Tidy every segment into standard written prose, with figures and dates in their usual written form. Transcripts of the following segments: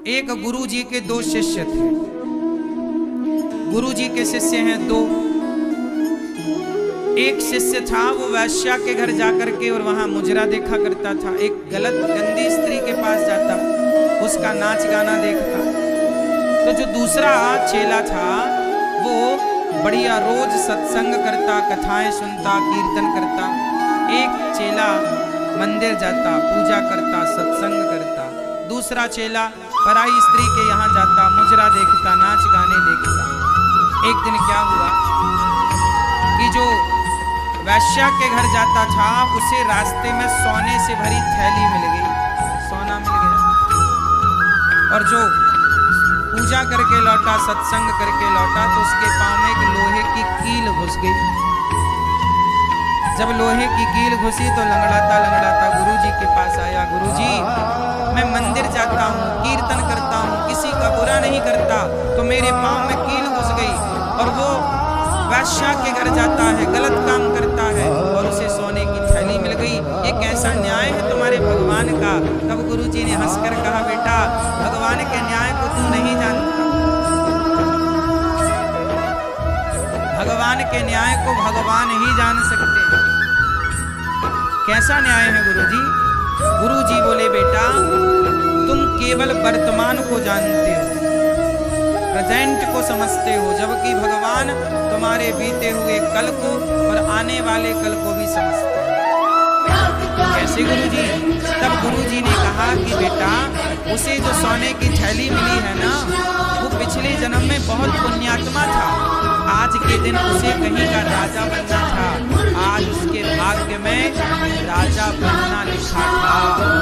एक गुरु जी के दो शिष्य थे। गुरु जी के शिष्य हैं दो। एक शिष्य था वो वैश्या के घर जाकर के और वहां मुजरा देखा करता था। एक गलत गंदी स्त्री के पास जाता, उसका नाच गाना देखता। तो जो दूसरा चेला था वो बढ़िया रोज सत्संग करता, कथाएं सुनता, कीर्तन करता। एक चेला मंदिर जाता, पूजा करता, सत्संग करता। दूसरा चेला पराई स्त्री के यहाँ जाता, मुजरा देखता, नाच गाने देखता। एक दिन क्या हुआ कि जो वैश्या के घर जाता था उसे रास्ते में सोने से भरी थैली मिल गई, सोना मिल गया। और जो पूजा करके लौटा, सत्संग करके लौटा, तो उसके पांव में एक लोहे की कील घुस गई। जब लोहे की कील घुसी तो लंगड़ाता लंगड़ाता गुरुजी के पास आया। गुरुजी, मैं मंदिर जाता हूँ, कीर्तन करता हूँ, किसी का बुरा नहीं करता, तो मेरे पांव में कील घुस गई। और वो वैश्या के घर जाता है, गलत काम करता है और उसे सोने की थैली मिल गई। ये कैसा न्याय है तुम्हारे भगवान का? तब गुरुजी ने हंसकर कहा, बेटा, भगवान के न्याय को तू नहीं जानता। भगवान के न्याय को भगवान ही जान सकते हैं। कैसा न्याय है गुरुजी? गुरुजी बोले, बेटा, तुम केवल वर्तमान को जानते हो, प्रेजेंट को समझते हो, जबकि भगवान तुम्हारे बीते हुए कल को और आने वाले कल को भी समझते हैं। कैसे गुरुजी? तब गुरुजी ने कहा कि बेटा, उसे जो सोने की थैली मिली है ना, वो पिछले जन्म में बहुत पुण्यात्मा था। आज के दिन उसे कहीं का राजा बनना था। आज उसके भाग्य में राजा बनना लिखा था,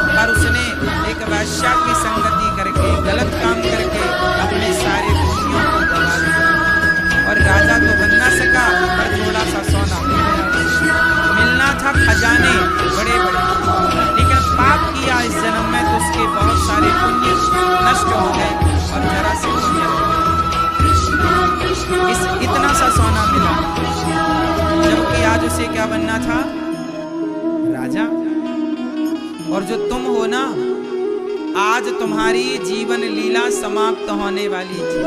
पर उसने एक वैश्या की संगति करके, गलत काम करके अपने सारे पुण्यों को गवा दिया। और राजा तो बन ना सका, पर थोड़ा सा सोना मिलना था, खजाने बड़े बड़े, लेकिन पाप किया इस जन्म में तो उसके बहुत सारे पुण्य नष्ट हो गए और जरा से पुण्य इतना सा सोना मिला। जबकि आज उसे क्या बनना था? राजा। और जो तुम हो ना, आज तुम्हारी जीवन लीला समाप्त होने वाली थी,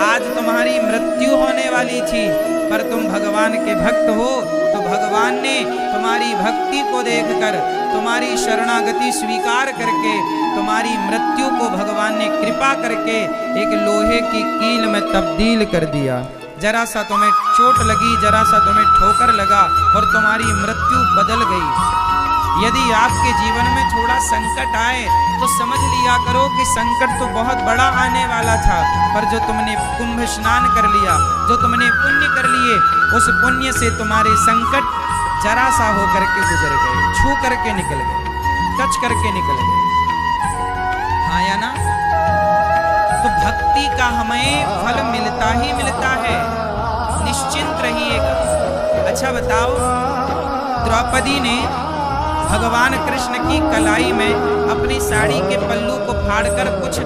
आज तुम्हारी मृत्यु होने वाली थी, पर तुम भगवान के भक्त हो, तो भगवान ने तुम्हारी भक्ति को देखकर, तुम्हारी शरणागति स्वीकार करके, तुम्हारी मृत्यु को भगवान ने कृपा करके एक लोहे की कील में तब्दील कर दिया। जरा सा तुम्हें चोट लगी, जरा सा तुम्हें ठोकर लगा और तुम्हारी मृत्यु बदल गई। यदि आपके जीवन में थोड़ा संकट आए तो समझ लिया करो कि संकट तो बहुत बड़ा आने वाला था, पर जो तुमने कुंभ स्नान कर लिया, जो तुमने पुण्य कर लिए, उस पुण्य से तुम्हारे संकट जरा सा हो करके गुजर गए, छू करके निकल गए, टच करके निकल गए। हाँ या ना? तो भक्ति का हमें फल मिलता ही मिलता है, निश्चिंत रहिएगा। अच्छा बताओ, द्रौपदी ने भगवान कृष्ण की कलाई में अपनी साड़ी के पल्लू को फाड़कर कुछ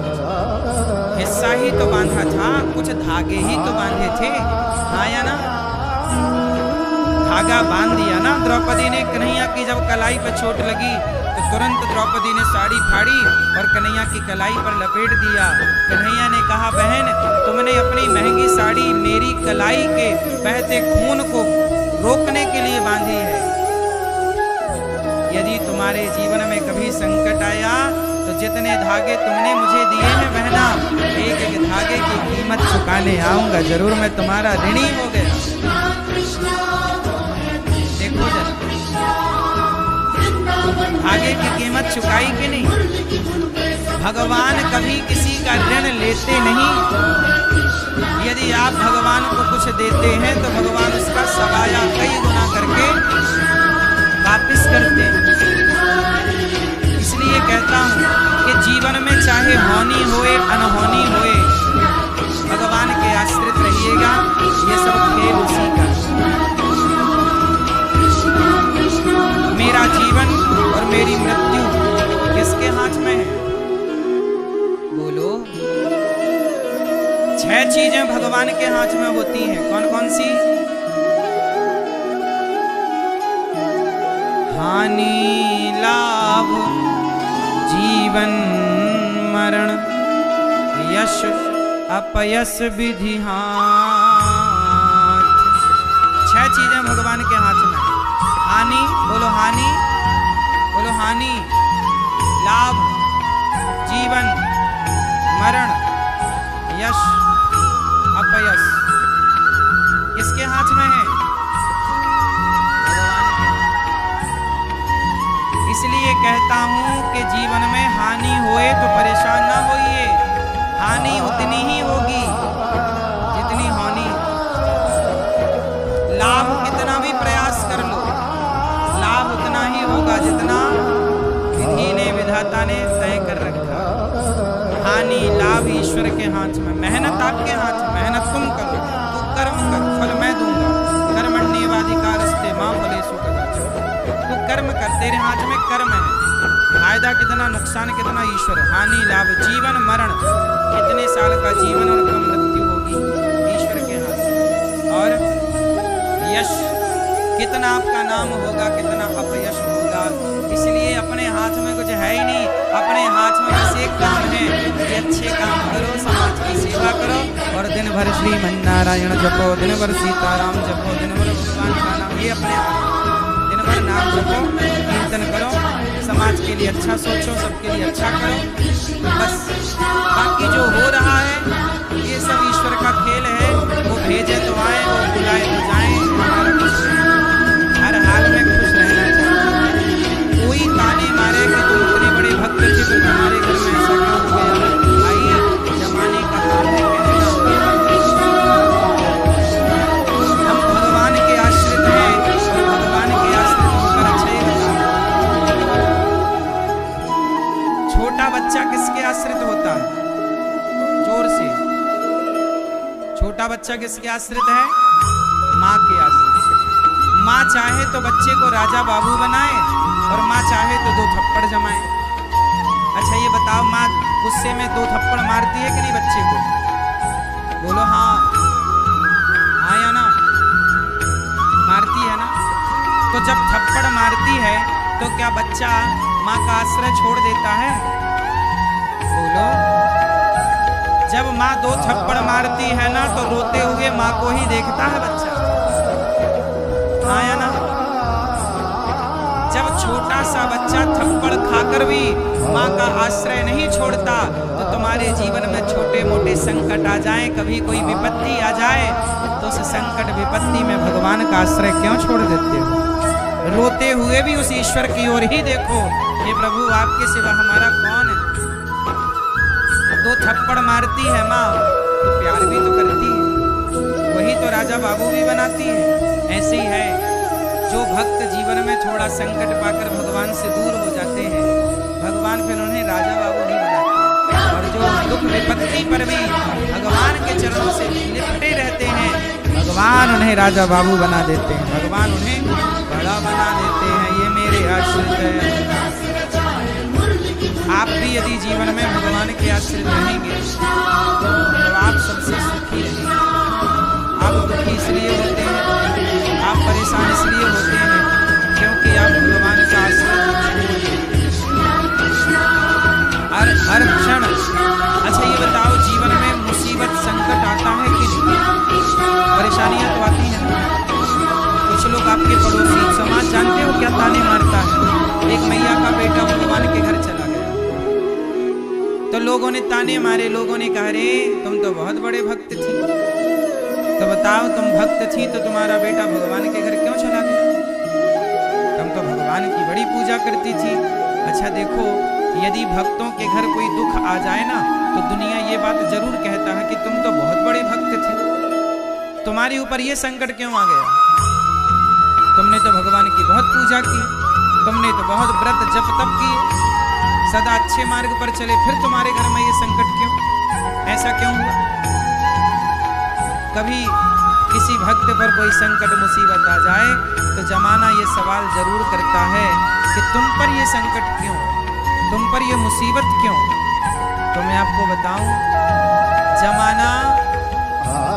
हिस्सा ही तो बांधा था, कुछ धागे ही तो बांधे थे। हाँ या ना? धागा बांध दिया ना द्रौपदी ने। कन्हैया की जब कलाई पर चोट लगी तो तुरंत द्रौपदी ने साड़ी फाड़ी और कन्हैया की कलाई पर लपेट दिया। कन्हैया ने कहा, बहन, तुमने अपनी महंगी साड़ी मेरी कलाई के बहते खून को रोकने के लिए बांधी है। यदि तुम्हारे जीवन में कभी संकट आया तो जितने धागे तुमने मुझे दिए हैं बहना, एक एक धागे की कीमत चुकाने आऊंगा जरूर, मैं तुम्हारा ऋणी हो गया। देखो जरा, धागे की कीमत चुकाई कि नहीं? भगवान कभी किसी का ऋण लेते नहीं। यदि आप भगवान को कुछ देते हैं तो भगवान उसका सवाया कई गुना करके वापिस करते हैं। इसलिए कहता हूं कि जीवन में चाहे होनी होए अनहोनी होए, भगवान के आश्रित रहिएगा। ये सब खेल उसी का। मेरा जीवन और मेरी मृत्यु किसके हाथ में है? बोलो। 6 चीजें भगवान के हाथ में होती हैं। कौन कौन सी? हानि लाभ जीवन मरण, यश अपयश विधि हाथ। 6 चीजें भगवान के हाथ में। हानि, बोलो हानि, बोलो हानि, लाभ, जीवन, मरण, यश, अपयश, किसके हाथ में है? भगवान के हाथ। इसलिए कहता हूं कि जीवन में हानि होए तो परेशान ना होइए। हानि उतनी ही होगी जितनी होनी। लाभ कितना भी प्रयास कर लो, लाभ उतना ही होगा जितना विधि ने, विधाता ने तय कर रखा। हानि लाभ ईश्वर के हाथ में। मेहनत आपके हाथ में। मेहनत तुम करो, तू कर्म कर, फल मैं दूंगा। कर्मण्येवाधिकारस्ते मां फलेषु कदाचन। तू कर्म कर, तेरे हाथ में कर्म है। फायदा कितना, नुकसान कितना, ईश्वर। हानि लाभ, जीवन मरण, कितने साल का जीवन और कब मृत्यु होगी, ईश्वर के हाथ। और यश, कितना आपका नाम होगा, कितना अपयश होगा। इसलिए अपने हाथ में कुछ है ही नहीं। अपने हाथ में बस एक काम है कि अच्छे काम करो, समाज की सेवा करो और दिन भर श्रीमन्नारायण जपो, दिन भर सीताराम जपो, दिन भर भगवान का नाम। ये अपने हाथ, दिन भर नाम जपो, कीर्तन करो, समाज के लिए अच्छा सोचो, सबके लिए अच्छा करो, बस। बाकी जो हो रहा है ये सब ईश्वर का खेल है। वो भेजे तो आए, वो बुलाए तो जाए। हमारा कुछ हर हाल में खुश रहना चाहिए। कोई ताने मारे कि तुम इतने बड़े भक्त थे तो तुम्हारे घर में ऐसा क्यों हो गया, आइए जमाने का काम है कहना। हम भगवान के आश्रित हैं, भगवान के आश्रित होकर अच्छा ही बताओ। छोटा बच्चा किसके आश्रित होता है? जोर से। छोटा बच्चा किसके आश्रित है? माँ के आश्रित। माँ चाहे तो बच्चे को राजा बाबू बनाए और माँ चाहे तो 2 थप्पड़ जमाए। अच्छा ये बताओ, माँ गुस्से में 2 थप्पड़ मारती है कि नहीं बच्चे को? बोलो हाँ, हाँ या ना? मारती है ना? तो जब थप्पड़ मारती है तो क्या बच्चा माँ का आश्रय छोड़ देता है? बोलो। जब माँ 2 थप्पड़ मारती है ना तो रोते हुए माँ को ही देखता है बच्चा, हाँ या ना? जब छोटा सा बच्चा थप्पड़ खाकर भी माँ का आश्रय नहीं छोड़ता तो तुम्हारे जीवन में छोटे मोटे संकट आ जाएं, कभी कोई विपत्ति आ जाए तो उस संकट विपत्ति में भगवान का आश्रय क्यों छोड़ देते हो? रोते हुए भी उस ईश्वर की ओर ही देखो, हे प्रभु आपके सिवा हमारा कौन है? 2 थप्पड़ मारती है माँ तो प्यार भी तो करती है, वही तो राजा बाबू भी बनाती है। ऐसे ही है, जो भक्त जीवन में थोड़ा संकट पाकर भगवान से दूर हो जाते हैं, भगवान फिर उन्हें राजा बाबू नहीं बनाते। और जो दुख विपत्ति पर भी भगवान के चरणों से लिपटे रहते हैं, भगवान उन्हें राजा बाबू बना देते हैं, भगवान उन्हें बड़ा बना देते हैं। ये मेरे आश्रित है। आप भी यदि जीवन में भगवान के आश्रित रहेंगे तो आप सबसे सुखी रहेंगे। आप दुखी इसलिए होते हैं, आप परेशान इसलिए होते हैं क्योंकि आप भगवान का आश्रय हर क्षण। अच्छा ये बताओ, जीवन में मुसीबत संकट आता है कि नहीं? परेशानियां तो आती हैं। कुछ लोग आपके पड़ोसी समाज जानते हो क्या ताने मारता है? एक मैया का बेटा भगवान के घर चला गया तो लोगों ने ताने मारे, लोगों ने कहा रे तुम तो बहुत बड़े भक्त थी, तो बताओ तुम भक्त थी तो तुम्हारा बेटा भगवान के घर क्यों चला गया? तुम तो भगवान की बड़ी पूजा करती थी। अच्छा देखो, यदि भक्तों के घर कोई दुख आ जाए ना तो दुनिया ये बात जरूर कहता है कि तुम तो बहुत बड़े भक्त थे, तुम्हारे ऊपर ये संकट क्यों आ गया? तुमने तो भगवान की बहुत पूजा की, तुमने तो बहुत व्रत जप तप किए, सदा अच्छे मार्ग पर चले, फिर तुम्हारे घर में ये संकट क्यों? ऐसा क्यों हुआ? कभी किसी भक्त पर कोई संकट मुसीबत आ जाए तो जमाना ये सवाल जरूर करता है कि तुम पर ये संकट क्यों, तुम पर ये मुसीबत क्यों? तो मैं आपको बताऊं, जमाना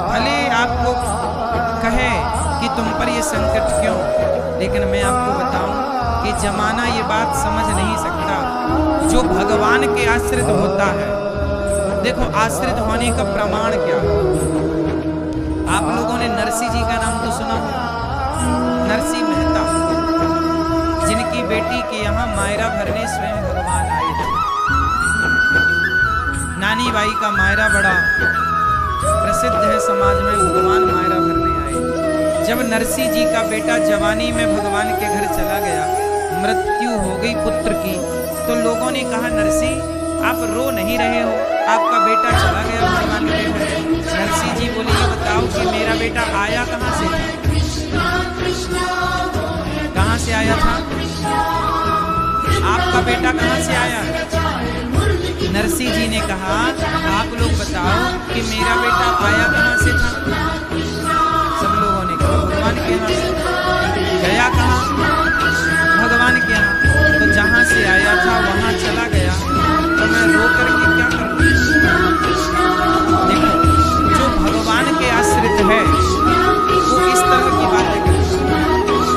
भले आपको कहे कि तुम पर ये संकट क्यों, लेकिन मैं आपको बताऊं कि जमाना ये बात समझ नहीं सकता। जो भगवान के आश्रित होता है, देखो आश्रित होने का प्रमाण क्या है। आप लोगों ने नरसिंह जी का नाम तो सुना हो, नरसिंह मेहता, जिनकी बेटी के यहाँ मायरा भरने स्वयं भगवान आए थे। नानी बाई का मायरा बड़ा प्रसिद्ध है समाज में, भगवान मायरा भरने आए। जब नरसिंह जी का बेटा जवानी में भगवान के घर चला गया, मृत्यु हो गई पुत्र की, तो लोगों ने कहा नरसिंह आप रो नहीं रहे हो, आपका बेटा चला गया भगवान के घर। नरसिंह जी बोले ये बताओ कि मेरा बेटा आया कहाँ से था, कहाँ से आया था, आपका बेटा कहाँ से आया। नरसिंह जी ने कहा आप लोग बताओ कि मेरा बेटा आया कहाँ से था। सब लोगों ने कहा भगवान के यहाँ से। गया कहाँ, भगवान के यहाँ। तो जहाँ से आया था वहाँ चला गया, तो मैं रो करके क्या करूँ। देखो जो भगवान के आश्रित है वो इस तरह की बातें करता है,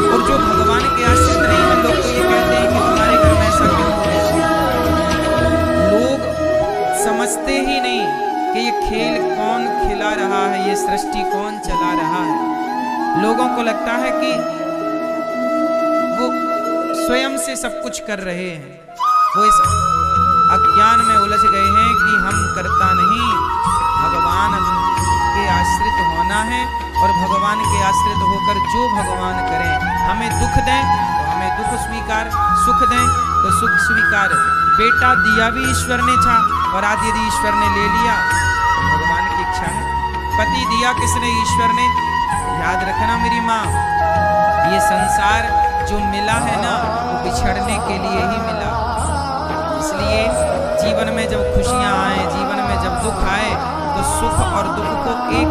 और जो भगवान के आश्रित नहीं है लोग तो ये कहते हैं कि तुम्हारे घर में ऐसा क्यों हो गया। लोग समझते ही नहीं कि ये खेल कौन खिला रहा है, ये सृष्टि कौन चला रहा है। लोगों को लगता है कि वो स्वयं से सब कुछ कर रहे हैं, वो इस अज्ञान में उलझ गए हैं कि हम करता नहीं, भगवान के आश्रित होना है, और भगवान के आश्रित होकर जो भगवान करें, हमें दुख दें तो हमें दुख स्वीकार, सुख दें तो सुख स्वीकार। बेटा दिया भी ईश्वर ने था, और आज यदि ईश्वर ने ले लिया तो भगवान की इच्छा है। पति दिया किसने, ईश्वर ने। याद रखना मेरी माँ, ये संसार जो मिला है ना वो बिछड़ने के लिए ही मिला। इसलिए जीवन में जब खुशियां आए, जीवन में जब दुख आए, तो सुख और दुख को एक